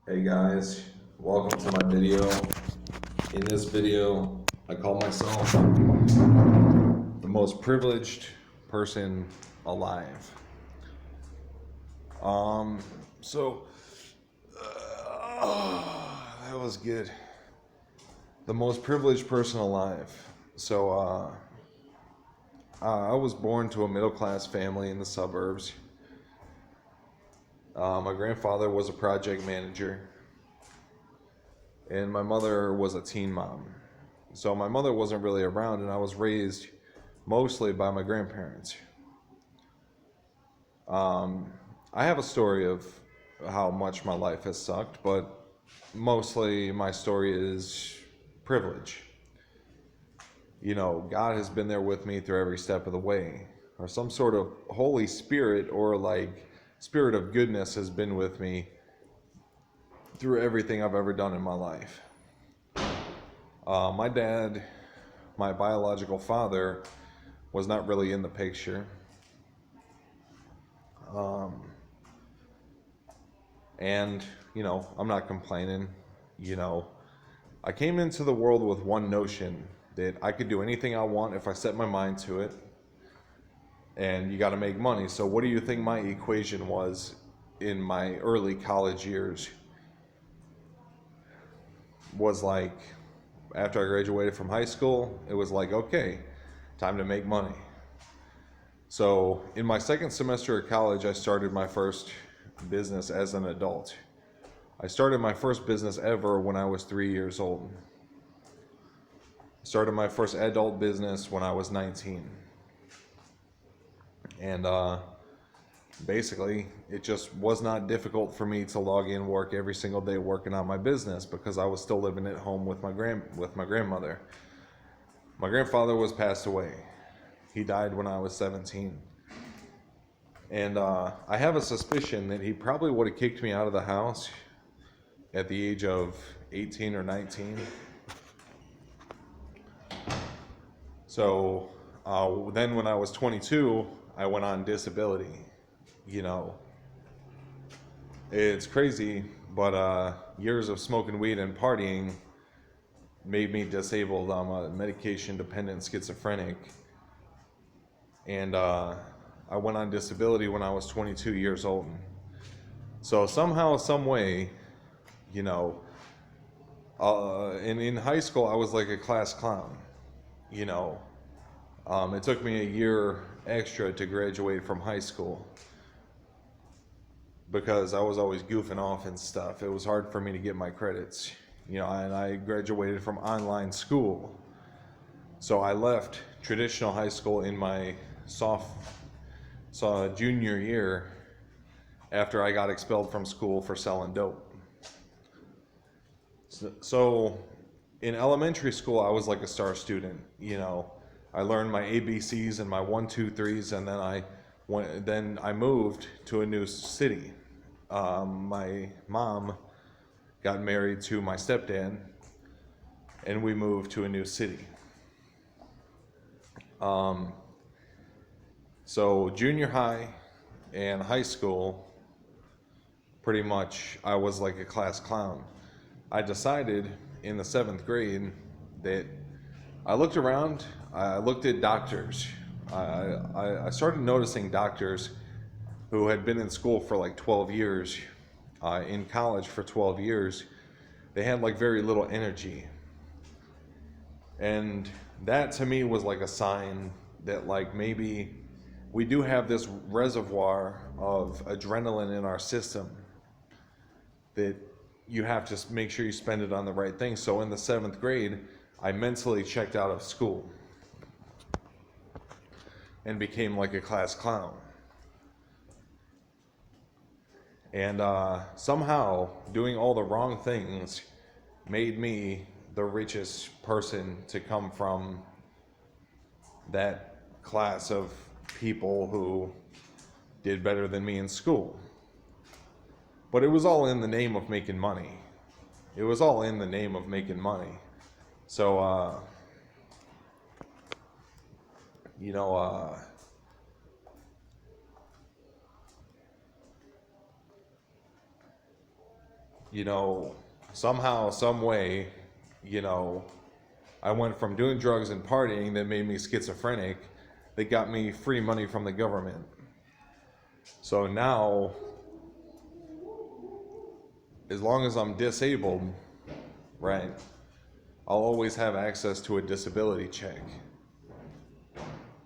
Hey guys, welcome to my video. In this video, I call myself the most privileged person alive. Um, so that was good. The most privileged person alive. I was born to a middle class family in the suburbs. My grandfather was a project manager, and my mother was a teen mom. So my mother wasn't really around, and I was raised mostly by my grandparents. Um, I have a story of how much my life has sucked, but mostly my story is privilege. You know, God has been there with me through every step of the way, or some sort of Holy Spirit or like Spirit of goodness has been with me through everything I've ever done in my life. My dad, my biological father, was not really in the picture. Um, and, I'm not complaining. You know, I came into the world with one notion that I could do anything I want if I set my mind to it. And you got to make money. So, what do you think my equation was in my early college years? Was like, after I graduated from high school, it was like, okay, time to make money. So, in my second semester of college, I started my first business as an adult. I started my first business ever when I was 3 years old. Started my first adult business when I was 19. And basically, it just was not difficult for me to log in work every single day working on my business because I was still living at home with my grandmother. My grandfather was passed away. He died when I was 17. And I have a suspicion that he probably would have kicked me out of the house at the age of 18 or 19. So then when I was 22, I went on disability. You know, it's crazy, but years of smoking weed and partying made me disabled. I'm a medication dependent schizophrenic. And I went on disability when I was 22 years old. So somehow, some way, you know, in high school, I was like a class clown. You know, it took me a year extra to graduate from high school because I was always goofing off and stuff. It was hard for me to get my credits, and I graduated from online school. So I left traditional high school in my junior year after I got expelled from school for selling dope. So in elementary school, I was like a star student. I learned my ABCs and my 1, 2, 3s, and then I moved to a new city. My mom got married to my stepdad, and we moved to a new city. So junior high and high school, pretty much I was like a class clown. I decided in the 7th grade that I looked around, I looked at doctors. I started noticing doctors who had been in school for like 12 years, in college for 12 years. They had like very little energy. And that to me was like a sign that like maybe we do have this reservoir of adrenaline in our system that you have to make sure you spend it on the right thing. So in the 7th grade, I mentally checked out of school and became like a class clown. And somehow doing all the wrong things made me the richest person to come from that class of people who did better than me in school. But it was all in the name of making money. It was all in the name of making money. So, you know, uh, you know, somehow, some way, you know, I went from doing drugs and partying that made me schizophrenic, that got me free money from the government. So now, as long as I'm disabled, right, I'll always have access to a disability check.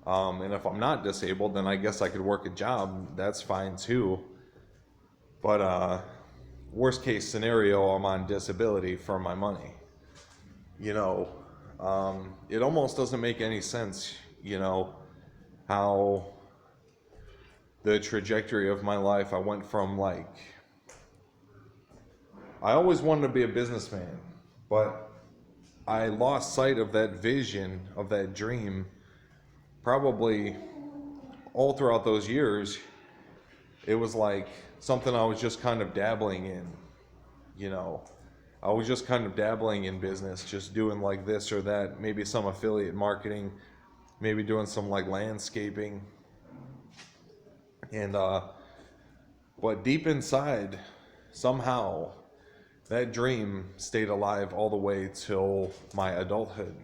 And if I'm not disabled, then I guess I could work a job. That's fine too. But worst case scenario, I'm on disability for my money. You know, it almost doesn't make any sense, you know, how the trajectory of my life, I went from like, I always wanted to be a businessman, but I lost sight of that vision, of that dream, probably all throughout those years. It was like something I was just kind of dabbling in, you know. I was just kind of dabbling in business, just doing like this or that, maybe some affiliate marketing, maybe doing some like landscaping. And but deep inside, somehow that dream stayed alive all the way till my adulthood.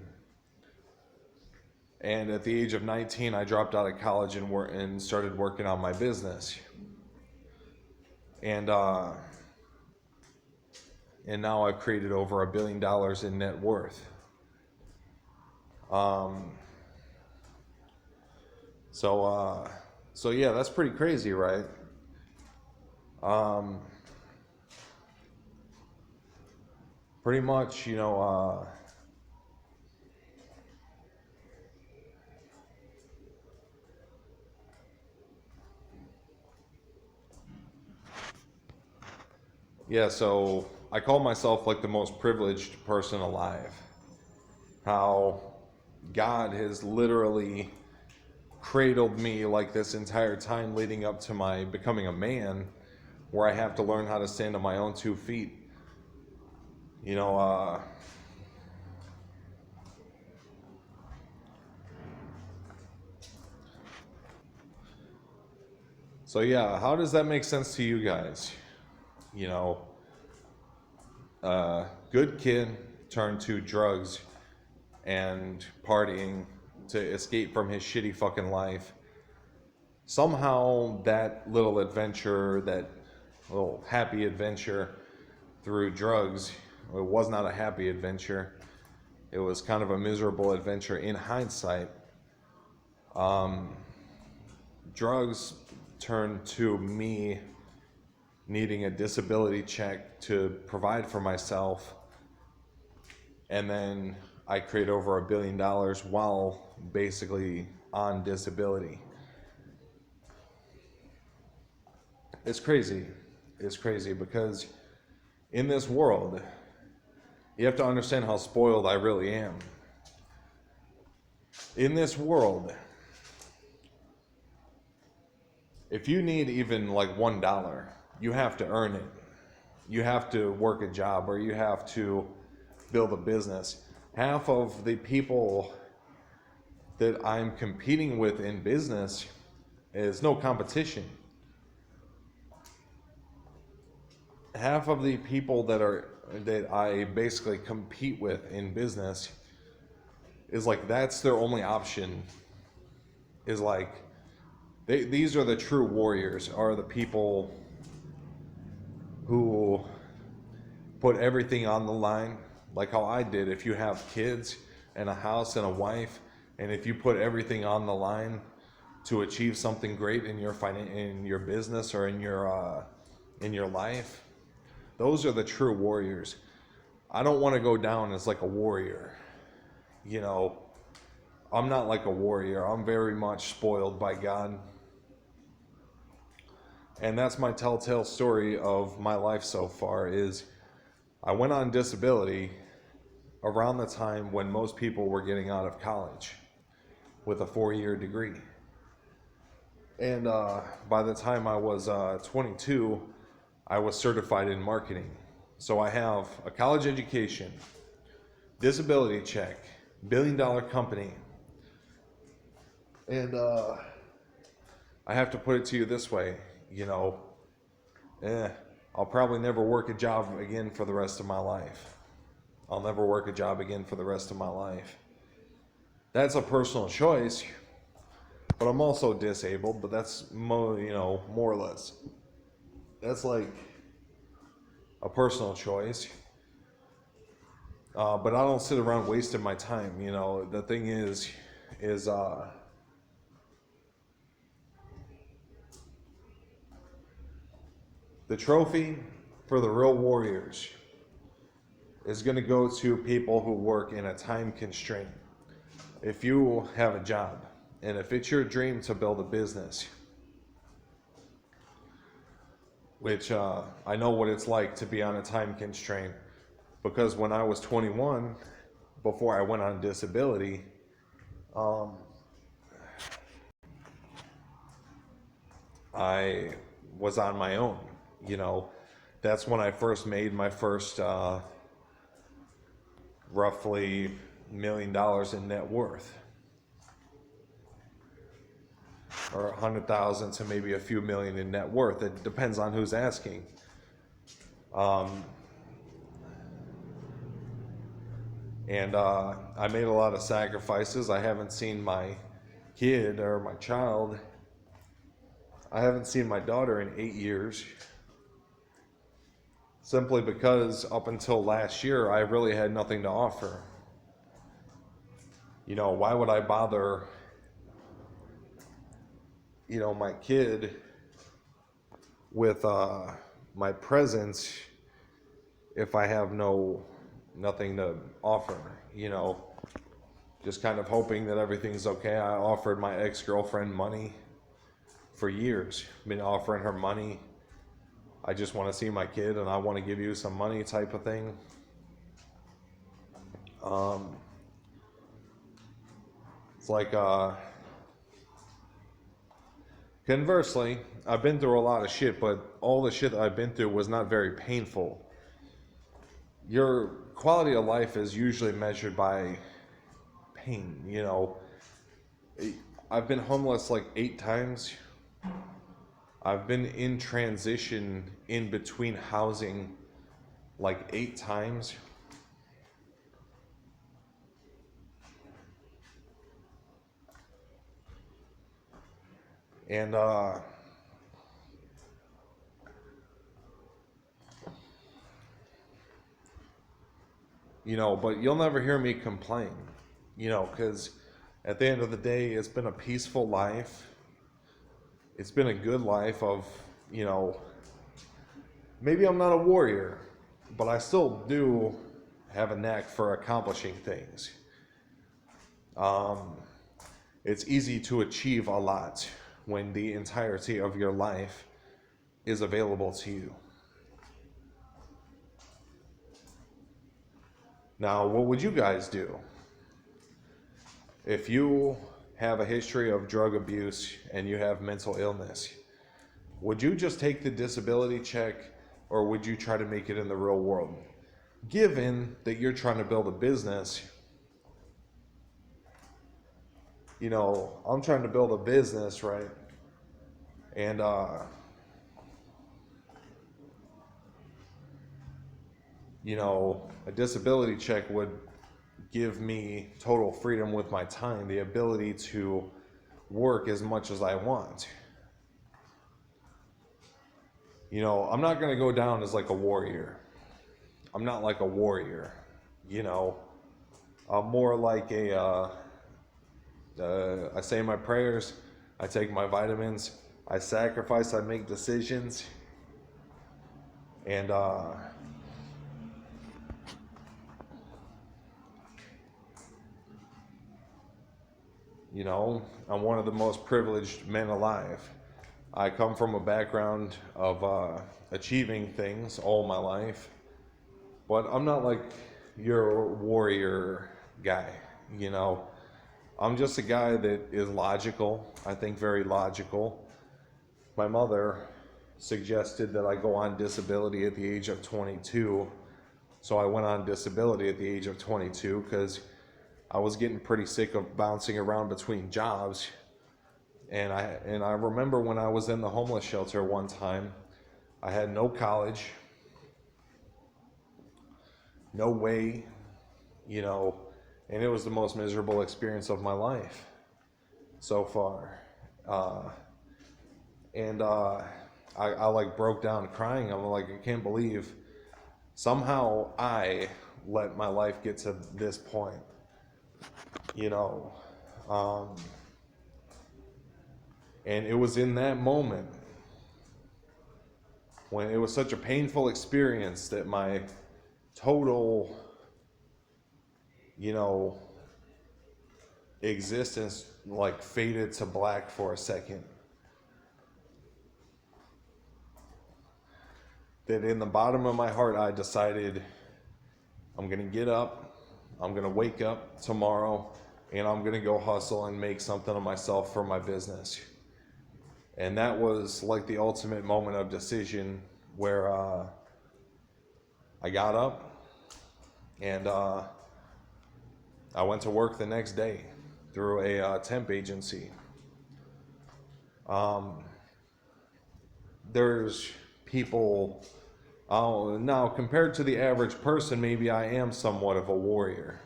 And at the age of 19, I dropped out of college and started working on my business. And now I've created over $1 billion in net worth. So yeah, that's pretty crazy, right? Pretty much, you know, yeah, so I call myself like the most privileged person alive. How God has literally cradled me like this entire time leading up to my becoming a man, where I have to learn how to stand on my own 2 feet. You know, so yeah, how does that make sense to you guys? You know, good kid turned to drugs and partying to escape from his shitty fucking life. Somehow that little adventure, that little happy adventure through drugs, it was not a happy adventure. It was kind of a miserable adventure in hindsight. Drugs turned to me needing a disability check to provide for myself. And then I create over $1 billion while basically on disability. It's crazy. It's crazy because in this world, you have to understand how spoiled I really am. In this world, if you need even like $1, you have to earn it. You have to work a job or you have to build a business. Half of the people that I'm competing with in business is no competition. Half of the people that I basically compete with in business is like that's their only option. Is like these are the true warriors, are the people who put everything on the line, like how I did. If you have kids and a house and a wife, and if you put everything on the line to achieve something great in your business or in your life, those are the true warriors. I don't want to go down as like a warrior. You know, I'm not like a warrior. I'm very much spoiled by God. And that's my telltale story of my life so far is I went on disability around the time when most people were getting out of college with a 4-year degree. And by the time I was 22, I was certified in marketing. So I have a college education, disability check, $1 billion company. And I have to put it to you this way, you know, I'll probably never work a job again for the rest of my life. I'll never work a job again for the rest of my life. That's a personal choice, but I'm also disabled, but that's more or less. That's like a personal choice. But I don't sit around wasting my time. The thing is the trophy for the real warriors is going to go to people who work in a time constraint. If you have a job, and if it's your dream to build a business, which I know what it's like to be on a time constraint, because when I was 21, before I went on disability, I was on my own. That's when I first made my first roughly $1 million in net worth, or 100,000 to maybe a few million in net worth. It depends on who's asking. And I made a lot of sacrifices. I haven't seen my kid or my child. I haven't seen my daughter in 8 years. Simply because up until last year, I really had nothing to offer. Why would I bother, my kid with my presence if I have nothing to offer? Just kind of hoping that everything's okay. I offered my ex-girlfriend money for years. Been offering her money. I just want to see my kid and I want to give you some money type of thing. It's like, conversely, I've been through a lot of shit, but all the shit that I've been through was not very painful. Your quality of life is usually measured by pain, I've been homeless like 8 times. I've been in transition in between housing like 8 times. And but you'll never hear me complain, because at the end of the day, it's been a peaceful life. It's been a good life of, maybe I'm not a warrior, but I still do have a knack for accomplishing things. It's easy to achieve a lot when the entirety of your life is available to you. Now, what would you guys do if you have a history of drug abuse and you have mental illness? Would you just take the disability check, or would you try to make it in the real world? Given that you're trying to build a business, I'm trying to build a business, right? And a disability check would give me total freedom with my time, the ability to work as much as I want. I'm not going to go down as like a warrior. I'm not like a warrior, I'm more like I say my prayers, I take my vitamins, I sacrifice, I make decisions, and I'm one of the most privileged men alive. I come from a background of achieving things all my life, but I'm not like your warrior guy, I'm just a guy that is logical. I think very logical. My mother suggested that I go on disability at the age of 22, so I went on disability at the age of 22 because I was getting pretty sick of bouncing around between jobs. And I remember when I was in the homeless shelter one time, I had no college, no way, you know, and it was the most miserable experience of my life so far. I like broke down crying. I'm like, I can't believe somehow I let my life get to this point, you know. And it was in that moment when it was such a painful experience that my total, you know, existence like faded to black for a second. That in the bottom of my heart, I decided I'm going to get up, I'm going to wake up tomorrow, and I'm going to go hustle and make something of myself for my business. And that was like the ultimate moment of decision where I got up and I went to work the next day through a temp agency. There's people, now compared to the average person, maybe I am somewhat of a warrior.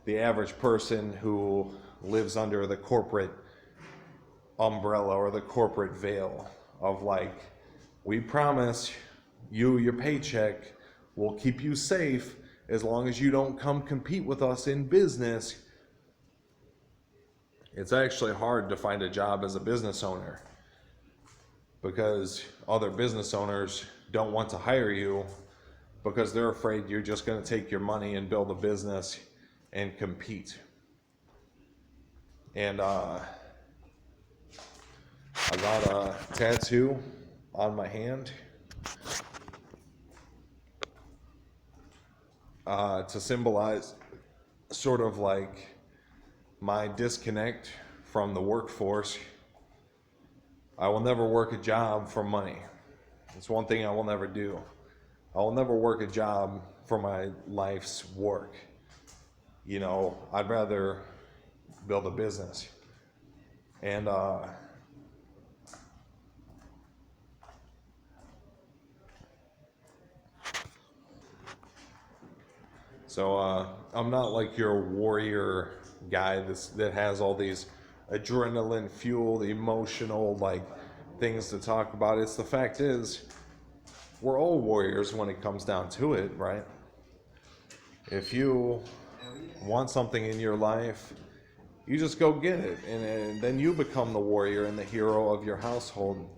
The average person who lives under the corporate umbrella or the corporate veil of like, we promise you your paycheck, will keep you safe as long as you don't come compete with us in business. It's actually hard to find a job as a business owner because other business owners don't want to hire you because they're afraid you're just going to take your money and build a business and compete. And I got a tattoo on my hand to symbolize sort of like my disconnect from the workforce. I will never work a job for money. It's one thing I will never do. I will never work a job for my life's work. You know, I'd rather build a business. And so I'm not like your warrior guy that has all these adrenaline fueled emotional like things to talk about. It's the fact is we're all warriors when it comes down to it, right? If you want something in your life, you just go get it, and then you become the warrior and the hero of your household.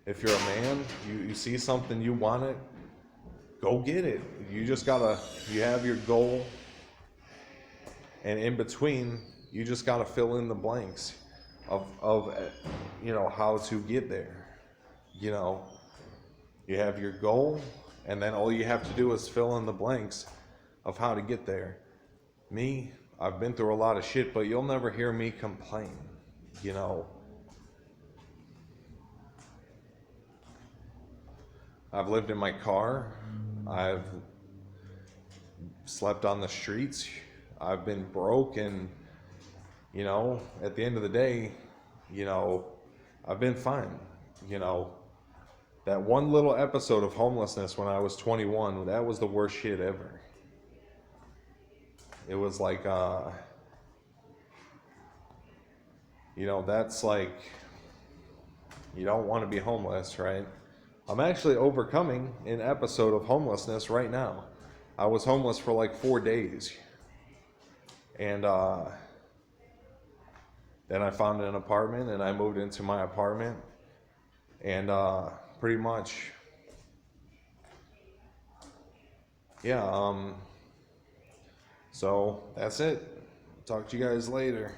If you're a man, you see something, you want it, go get it. You have your goal, and in between, you just gotta fill in the blanks of you know, how to get there. You know, you have your goal, and then all you have to do is fill in the blanks of how to get there. Me, I've been through a lot of shit, but you'll never hear me complain, you know. I've lived in my car. I've slept on the streets. I've been broke, and, you know, at the end of the day, you know, I've been fine. You know, that one little episode of homelessness when I was 21, that was the worst shit ever. It was like, you know, that's like, you don't want to be homeless, right? I'm actually overcoming an episode of homelessness right now. I was homeless for like 4 days. And then I found an apartment and I moved into my apartment. And pretty much, yeah, so that's it. Talk to you guys later.